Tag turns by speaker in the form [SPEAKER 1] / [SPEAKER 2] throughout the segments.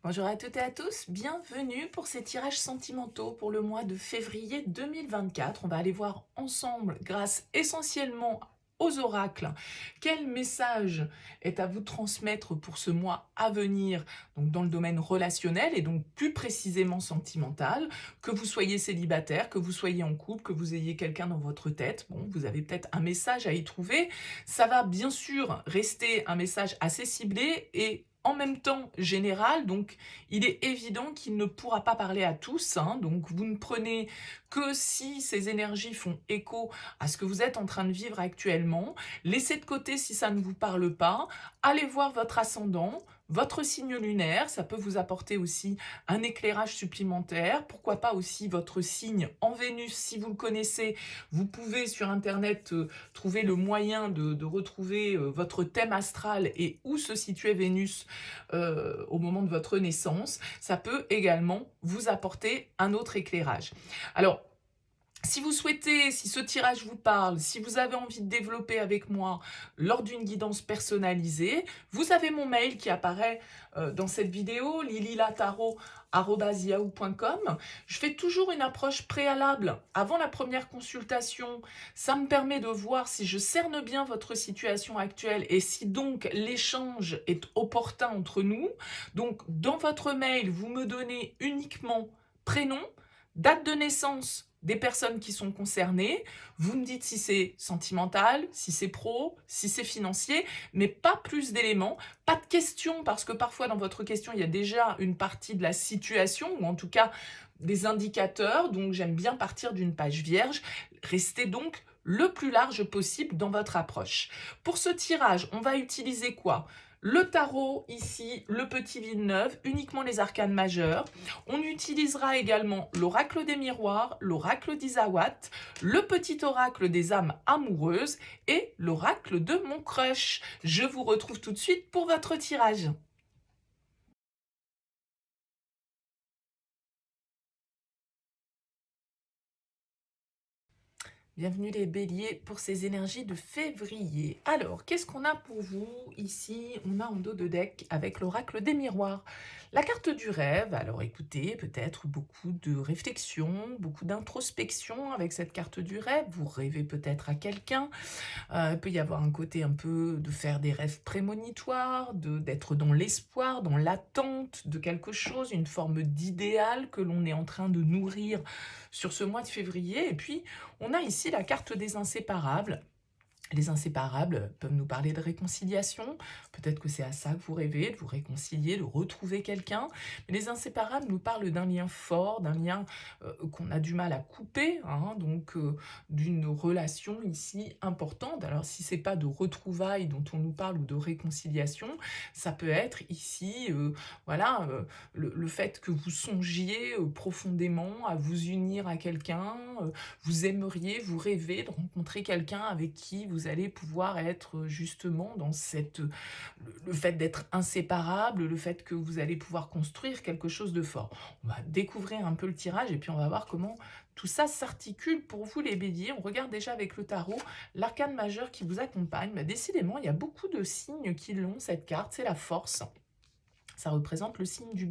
[SPEAKER 1] Bonjour à toutes et à tous, bienvenue pour ces tirages sentimentaux pour le mois de février 2024. On va aller voir ensemble, grâce essentiellement aux oracles, quel message est à vous transmettre pour ce mois à venir, donc dans le domaine relationnel et donc plus précisément sentimental, que vous soyez célibataire, que vous soyez en couple, que vous ayez quelqu'un dans votre tête, bon, vous avez peut-être un message à y trouver. Ça va bien sûr rester un message assez ciblé et en même temps général, donc il est évident qu'il ne pourra pas parler à tous, hein, donc vous ne prenez que si ces énergies font écho à ce que vous êtes en train de vivre actuellement. Laissez de côté si ça ne vous parle pas, allez voir votre ascendant, votre signe lunaire, ça peut vous apporter aussi un éclairage supplémentaire, pourquoi pas aussi votre signe en Vénus, si vous le connaissez, vous pouvez sur internet trouver le moyen de retrouver votre thème astral et où se situait Vénus au moment de votre naissance. Ça peut également vous apporter un autre éclairage. Alors, si vous souhaitez, si ce tirage vous parle, si vous avez envie de développer avec moi lors d'une guidance personnalisée, vous avez mon mail qui apparaît dans cette vidéo, lililataro@yahoo.com. Je fais toujours une approche préalable avant la première consultation. Ça me permet de voir si je cerne bien votre situation actuelle et si donc l'échange est opportun entre nous. Donc, dans votre mail, vous me donnez uniquement prénom, date de naissance des personnes qui sont concernées, vous me dites si c'est sentimental, si c'est pro, si c'est financier, mais pas plus d'éléments, pas de questions, parce que parfois dans votre question, il y a déjà une partie de la situation, ou en tout cas des indicateurs, donc j'aime bien partir d'une page vierge. Restez donc le plus large possible dans votre approche. Pour ce tirage, on va utiliser quoi ? Le tarot, ici, le petit Villeneuve, uniquement les arcanes majeures. On utilisera également l'oracle des miroirs, l'oracle d'Isawat, le petit oracle des âmes amoureuses et l'oracle de mon crush. Je vous retrouve tout de suite pour votre tirage. Bienvenue les béliers pour ces énergies de février. Alors, qu'est-ce qu'on a pour vous ici? On a en dos de deck avec l'oracle des miroirs. La carte du rêve, alors écoutez, peut-être beaucoup de réflexion, beaucoup d'introspection avec cette carte du rêve. Vous rêvez peut-être à quelqu'un. Il peut y avoir un côté un peu de faire des rêves prémonitoires, d'être dans l'espoir, dans l'attente de quelque chose, une forme d'idéal que l'on est en train de nourrir sur ce mois de février. Et puis, on a ici la carte des inséparables. Les inséparables peuvent nous parler de réconciliation, peut-être que c'est à ça que vous rêvez, de vous réconcilier, de retrouver quelqu'un. Mais les inséparables nous parlent d'un lien fort, d'un lien qu'on a du mal à couper, hein, donc d'une relation ici importante. Alors si c'est pas de retrouvailles dont on nous parle ou de réconciliation, ça peut être ici, voilà, le fait que vous songiez profondément à vous unir à quelqu'un, vous aimeriez, vous rêvez de rencontrer quelqu'un avec qui vous allez pouvoir être justement dans le fait d'être inséparable, le fait que vous allez pouvoir construire quelque chose de fort. On va découvrir un peu le tirage et puis on va voir comment tout ça s'articule pour vous les béliers. On regarde déjà avec le tarot l'arcane majeur qui vous accompagne. Bah, décidément, il y a beaucoup de signes qui l'ont, cette carte, c'est la force. Ça représente le signe du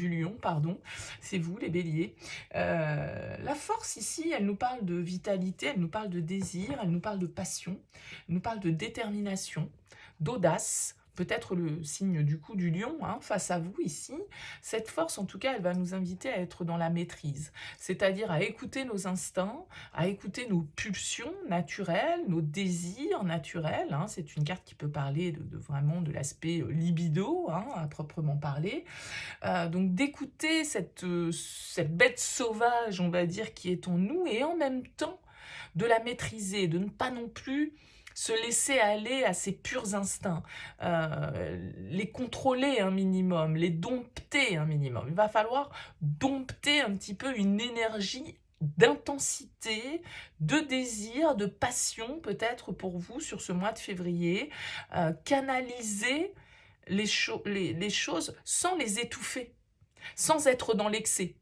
[SPEAKER 1] lion, pardon. C'est vous, les béliers. La force ici, elle nous parle de vitalité, elle nous parle de désir, elle nous parle de passion, elle nous parle de détermination, d'audace. Peut-être le signe du coup du lion, hein, face à vous ici. Cette force, en tout cas, elle va nous inviter à être dans la maîtrise, c'est-à-dire à écouter nos instincts, à écouter nos pulsions naturelles, nos désirs naturels, hein. C'est une carte qui peut parler vraiment de l'aspect libido, hein, à proprement parler. Donc d'écouter cette bête sauvage, on va dire, qui est en nous, et en même temps de la maîtriser, de ne pas non plus se laisser aller à ses purs instincts, les contrôler un minimum, les dompter un minimum. Il va falloir dompter un petit peu une énergie d'intensité, de désir, de passion peut-être pour vous sur ce mois de février, canaliser les choses sans les étouffer, sans être dans l'excès.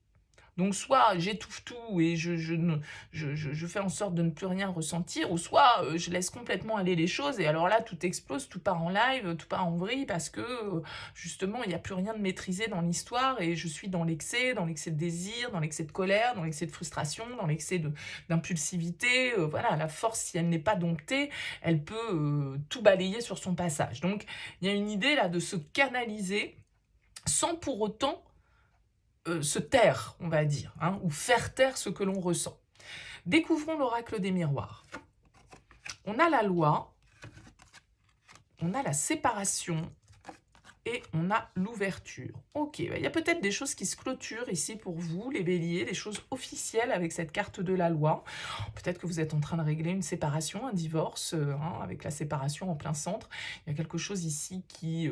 [SPEAKER 1] Donc soit j'étouffe tout et je fais en sorte de ne plus rien ressentir, ou soit je laisse complètement aller les choses, et alors là, tout explose, tout part en live, tout part en vrille, parce que justement, il n'y a plus rien de maîtrisé dans l'histoire, et je suis dans l'excès de désir, dans l'excès de colère, dans l'excès de frustration, dans l'excès d'impulsivité. Voilà, la force, si elle n'est pas domptée, elle peut tout balayer sur son passage. Donc, il y a une idée là de se canaliser sans pour autant se taire, on va dire, hein, ou faire taire ce que l'on ressent. Découvrons l'oracle des miroirs. On a la loi, on a la séparation, et on a l'ouverture. Ok, il y a peut-être des choses qui se clôturent ici pour vous, les béliers, des choses officielles avec cette carte de la loi. Peut-être que vous êtes en train de régler une séparation, un divorce, hein, avec la séparation en plein centre. Il y a quelque chose ici qui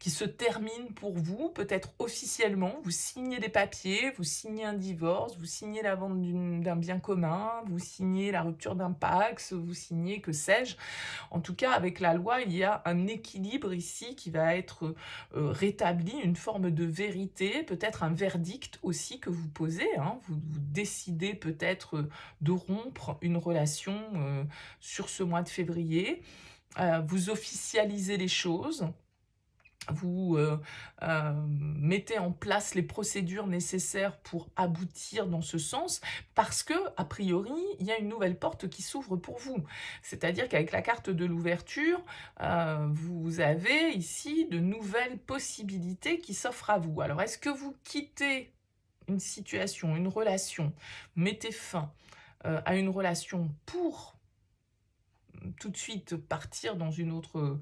[SPEAKER 1] se termine pour vous, peut-être officiellement. Vous signez des papiers, vous signez un divorce, vous signez la vente d'un bien commun, vous signez la rupture d'un pax, vous signez que sais-je. En tout cas, avec la loi, il y a un équilibre ici qui va être rétabli, une forme de vérité, peut-être un verdict aussi que vous posez, hein. Vous décidez peut-être de rompre une relation sur ce mois de février. Vous officialisez les choses. Vous mettez en place les procédures nécessaires pour aboutir dans ce sens, parce que, a priori, il y a une nouvelle porte qui s'ouvre pour vous. C'est-à-dire qu'avec la carte de l'ouverture, vous avez ici de nouvelles possibilités qui s'offrent à vous. Alors, est-ce que vous quittez une situation, une relation, mettez fin à une relation pour tout de suite partir dans une autre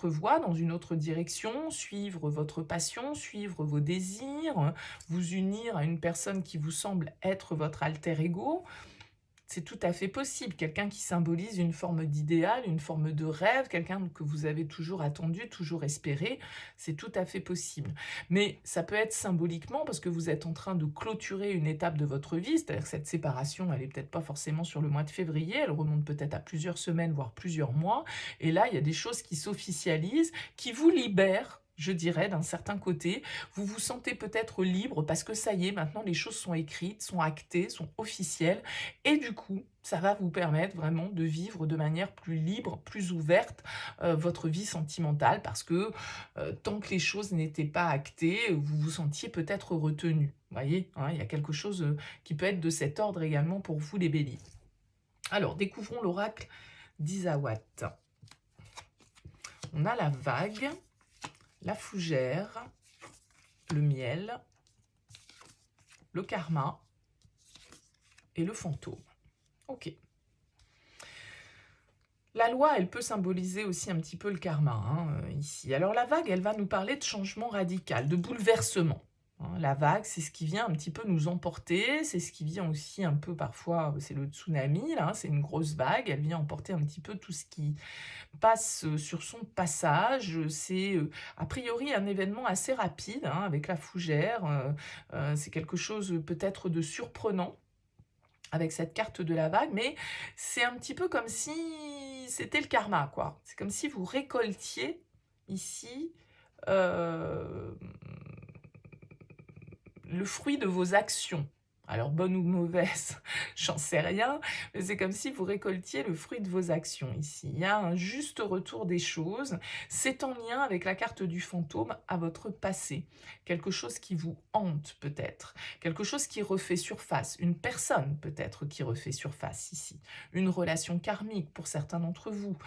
[SPEAKER 1] voie, dans une autre direction, suivre votre passion, suivre vos désirs, vous unir à une personne qui vous semble être votre alter ego? C'est tout à fait possible. Quelqu'un qui symbolise une forme d'idéal, une forme de rêve, quelqu'un que vous avez toujours attendu, toujours espéré, c'est tout à fait possible. Mais ça peut être symboliquement parce que vous êtes en train de clôturer une étape de votre vie, c'est-à-dire que cette séparation, elle n'est peut-être pas forcément sur le mois de février, elle remonte peut-être à plusieurs semaines, voire plusieurs mois, et là, il y a des choses qui s'officialisent, qui vous libèrent, je dirais, d'un certain côté. Vous vous sentez peut-être libre parce que ça y est, maintenant les choses sont écrites, sont actées, sont officielles, et du coup, ça va vous permettre vraiment de vivre de manière plus libre, plus ouverte votre vie sentimentale, parce que tant que les choses n'étaient pas actées, vous vous sentiez peut-être retenu. Vous voyez, hein, il y a quelque chose qui peut être de cet ordre également pour vous, les béliers. Alors, découvrons l'oracle d'Isawat. On a la vague, la fougère, le miel, le karma et le fantôme. Ok. La loi, elle peut symboliser aussi un petit peu le karma, hein, ici. Alors la vague, elle va nous parler de changement radical, de bouleversement. Hein. La vague, c'est ce qui vient un petit peu nous emporter, c'est ce qui vient aussi un peu parfois, c'est le tsunami, là, c'est une grosse vague, elle vient emporter un petit peu tout ce qui passe sur son passage. C'est a priori un événement assez rapide, hein, avec la fougère. C'est quelque chose peut-être de surprenant avec cette carte de la vague, mais c'est un petit peu comme si c'était le karma, quoi. C'est comme si vous récoltiez ici le fruit de vos actions. Alors, bonne ou mauvaise, j'en sais rien, mais c'est comme si vous récoltiez le fruit de vos actions ici. Il y a un juste retour des choses. C'est en lien avec la carte du fantôme à votre passé. Quelque chose qui vous hante peut-être. Quelque chose qui refait surface. Une personne peut-être qui refait surface ici. Une relation karmique pour certains d'entre vous,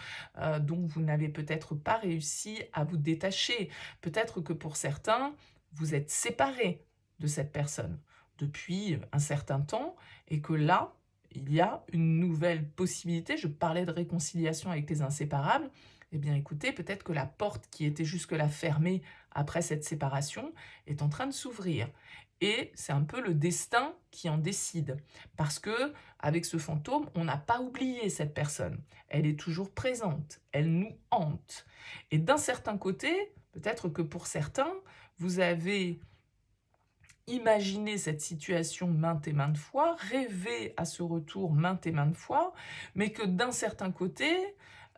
[SPEAKER 1] dont vous n'avez peut-être pas réussi à vous détacher. Peut-être que pour certains, vous êtes séparés de cette personne depuis un certain temps, et que là, il y a une nouvelle possibilité. Je parlais de réconciliation avec les inséparables. Eh bien, écoutez, peut-être que la porte qui était jusque-là fermée après cette séparation est en train de s'ouvrir. Et c'est un peu le destin qui en décide. Parce que, avec ce fantôme, on n'a pas oublié cette personne. Elle est toujours présente. Elle nous hante. Et d'un certain côté, peut-être que pour certains, vous avez imaginez cette situation maintes et maintes fois, rêvez à ce retour maintes et maintes fois, mais que d'un certain côté,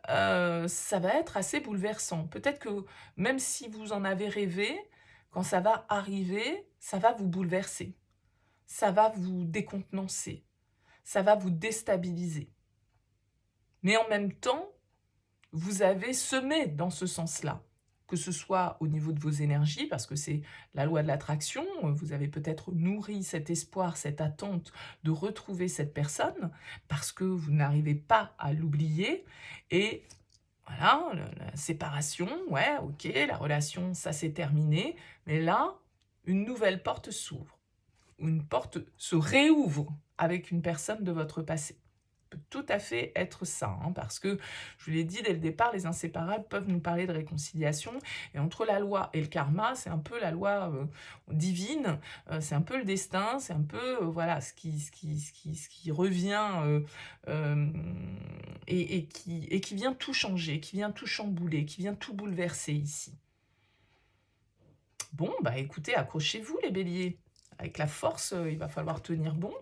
[SPEAKER 1] ça va être assez bouleversant. Peut-être que même si vous en avez rêvé, quand ça va arriver, ça va vous bouleverser. ça va vous décontenancer, ça va vous déstabiliser. Mais en même temps, vous avez semé dans ce sens-là, que ce soit au niveau de vos énergies, parce que c'est la loi de l'attraction, vous avez peut-être nourri cet espoir, cette attente de retrouver cette personne, parce que vous n'arrivez pas à l'oublier, et voilà, la séparation, ouais, ok, la relation, ça s'est terminé, mais là, une nouvelle porte s'ouvre, une porte se réouvre avec une personne de votre passé. Peut tout à fait être ça, hein, parce que, je vous l'ai dit dès le départ, les inséparables peuvent nous parler de réconciliation, et entre la loi et le karma, c'est un peu la loi divine, c'est un peu le destin, c'est un peu voilà, ce qui revient euh, et qui vient tout changer, qui vient tout chambouler, qui vient tout bouleverser ici. Bon, bah écoutez, accrochez-vous les béliers. Avec la force, il va falloir tenir bon.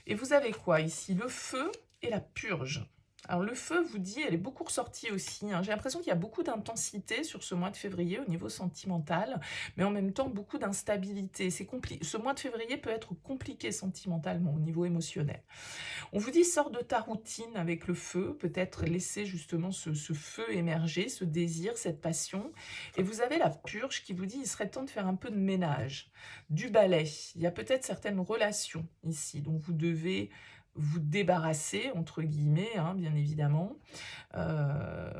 [SPEAKER 1] Et vous avez quoi ici? Le feu et la purge. Alors le feu, vous dit, elle est beaucoup ressortie aussi, hein. J'ai l'impression qu'il y a beaucoup d'intensité sur ce mois de février au niveau sentimental, mais en même temps beaucoup d'instabilité. Ce mois de février peut être compliqué sentimentalement au niveau émotionnel. On vous dit, sors de ta routine avec le feu, peut-être laisser justement ce feu émerger, ce désir, cette passion. Et vous avez la purge qui vous dit, il serait temps de faire un peu de ménage, du balai. Il y a peut-être certaines relations ici dont vous devez vous débarrasser, entre guillemets, hein, bien évidemment. Euh,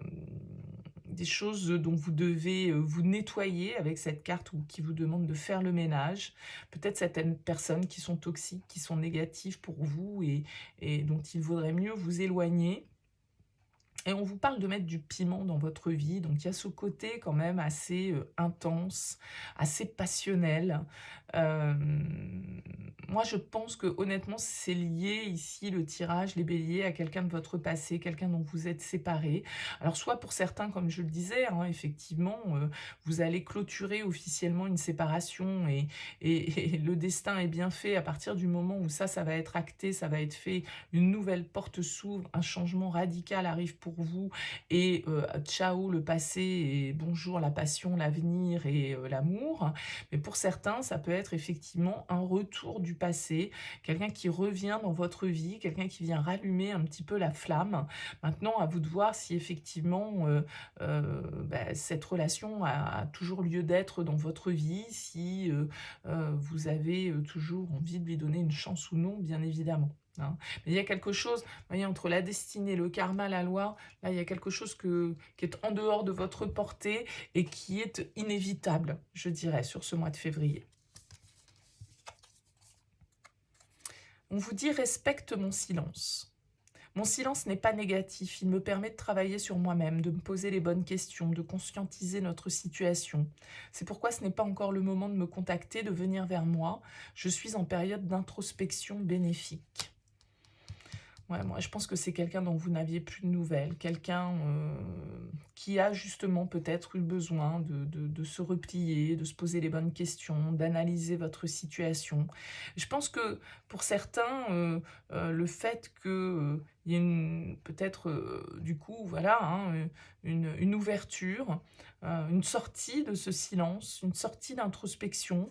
[SPEAKER 1] des choses dont vous devez vous nettoyer avec cette carte qui vous demande de faire le ménage. Peut-être certaines personnes qui sont toxiques, qui sont négatives pour vous et dont il vaudrait mieux vous éloigner. Et on vous parle de mettre du piment dans votre vie, donc il y a ce côté quand même assez intense, assez passionnel. Euh, Moi, je pense que honnêtement, c'est lié ici, le tirage, les béliers, à quelqu'un de votre passé, quelqu'un dont vous êtes séparés. Alors, soit pour certains, comme je le disais, hein, effectivement, vous allez clôturer officiellement une séparation et le destin est bien fait à partir du moment où ça va être acté, ça va être fait, une nouvelle porte s'ouvre, un changement radical arrive pour vous et ciao le passé et bonjour la passion, l'avenir et l'amour. Mais pour certains, ça peut être effectivement un retour du passé, quelqu'un qui revient dans votre vie, quelqu'un qui vient rallumer un petit peu la flamme. Maintenant, à vous de voir si effectivement cette relation a toujours lieu d'être dans votre vie, si vous avez toujours envie de lui donner une chance ou non, bien évidemment, hein. Mais il y a quelque chose, vous voyez, entre la destinée, le karma, la loi, là, il y a quelque chose qui est en dehors de votre portée et qui est inévitable, je dirais, sur ce mois de février. On vous dit « respecte mon silence ». Mon silence n'est pas négatif, il me permet de travailler sur moi-même, de me poser les bonnes questions, de conscientiser notre situation. C'est pourquoi ce n'est pas encore le moment de me contacter, de venir vers moi. Je suis en période d'introspection bénéfique. Ouais, moi, je pense que c'est quelqu'un dont vous n'aviez plus de nouvelles, quelqu'un qui a justement peut-être eu besoin de se replier, de se poser les bonnes questions, d'analyser votre situation. Je pense que pour certains, le fait que il y ait peut-être du coup, voilà, hein, une ouverture, une sortie de ce silence, une sortie d'introspection.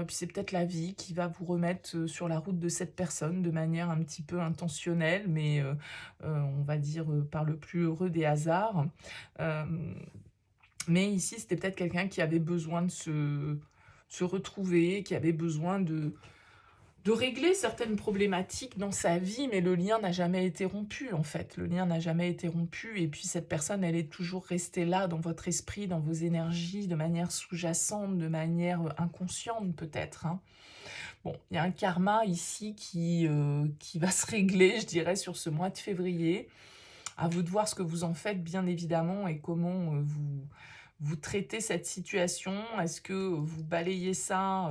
[SPEAKER 1] Puis c'est peut-être la vie qui va vous remettre sur la route de cette personne de manière un petit peu intentionnelle, mais on va dire par le plus heureux des hasards. Euh, mais ici, c'était peut-être quelqu'un qui avait besoin de se retrouver, qui avait besoin de régler certaines problématiques dans sa vie, mais le lien n'a jamais été rompu, en fait. Le lien n'a jamais été rompu, et puis cette personne, elle est toujours restée là, dans votre esprit, dans vos énergies, de manière sous-jacente, de manière inconsciente, peut-être, hein. Bon, il y a un karma ici qui va se régler, je dirais, sur ce mois de février. À vous de voir ce que vous en faites, bien évidemment, et comment vous traitez cette situation. Est-ce que vous balayez ça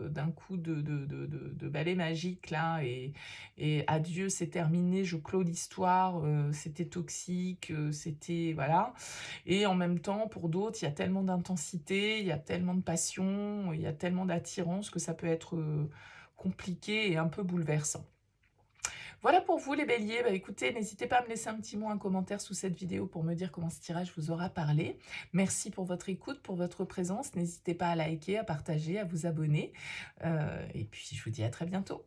[SPEAKER 1] d'un coup de balai magique, là, et adieu, c'est terminé, je clôt l'histoire, c'était toxique, c'était... Voilà. Et en même temps, pour d'autres, il y a tellement d'intensité, il y a tellement de passion, il y a tellement d'attirance que ça peut être compliqué et un peu bouleversant. Voilà pour vous les béliers. Bah, écoutez, n'hésitez pas à me laisser un petit mot, un commentaire sous cette vidéo pour me dire comment ce tirage vous aura parlé. Merci pour votre écoute, pour votre présence. N'hésitez pas à liker, à partager, à vous abonner. Et puis je vous dis à très bientôt.